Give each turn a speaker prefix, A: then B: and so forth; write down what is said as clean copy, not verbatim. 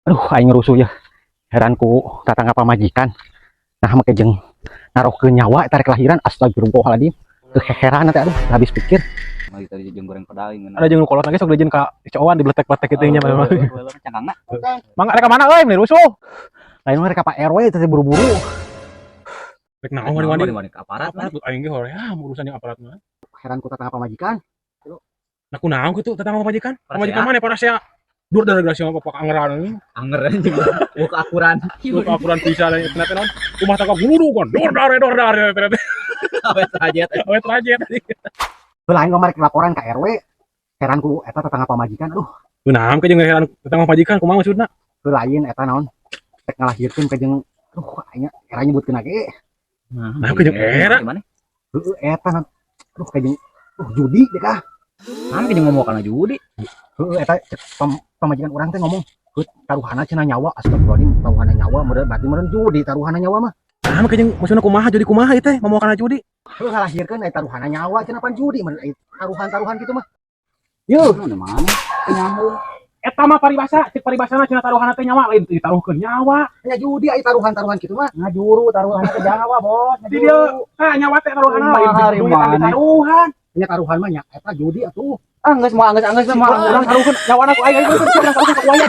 A: Aduh, aing rusuh ya. Heran ku tatangga pamajikan. Nah, make jeung narohkeun nyawa eta rek lahiran. Astagfirullahaladzim. Heran nanti aduh, habis pikir.
B: Mari tadi jeung goreng pedaing.
A: Ada jeung kolot lagi sok dijeun ka cowan dibletek-bletek kitu nya mah.
B: Cangangna.
A: Mangga rek ka mana euy, rusuh. Lain mah rek ka Pak RW teh buru-buru. Rek naon wani
B: ke aparat mah.
A: Aing ge hoream urusan jeung aparat mah. Heran ku tatangga pamajikan.
C: Nah kunaon kitu tatangga pamajikan? Pamajikan mana para saya dur dari grasi mah papak anggeran ini.
B: Anger anjing. Buka akuran.
C: Buka akuran bisa dan ternyata naon? Rumah tangga guludu kan. Dor dar ternyata.
B: Awet rajet.
C: Awet rajet.
A: Heula aing mah rek laporan ka RW. Heran ku eta tatangga pamajikan. Aduh,
C: Kunaon ke jeung heran tatangga pamajikan kumaha maksudna?
A: lain eta naon? Rek ngalahirkeun ka jeung aing era nyebutkeun ge.
C: Nah ke jeung era.
A: Heueuh eta ka jeung judi deh kah.
B: Mana ke jeung ngomong kana judi?
A: Heueuh eta pamajikan urang teh ngomong, "Heut taruhanna cenah nyawa, astagfirullahaladzim, taruhanna nyawa meureun berarti meureun judi taruhanna nyawa mah."
C: Nah ke jeung maksudna kumaha judi kumaha ieu teh ngomong kana judi?
A: Heueuh ngalahirkeun aya taruhanna nyawa cenah pan judi meureun taruhan gitu mah. Yuh,
B: Mana? Nyambung.
C: Eta mah paribasa, cek paribasana cenah taruhanna teh nyawa lain ditaruhkeun nyawa.
A: aya judi aya taruhan kitu mah. Ngajuru taruhanna teh Jawa, Bos.
C: Di dia nyawa teh taruhanna lain
B: Hari
C: duit
B: mana?
C: taruhan.
A: Nya taruhan mah nya eta judi atuh.
B: Anggeus mah
C: Orang taruhkeun nyawana ku aing urang taruhkeun ku aya.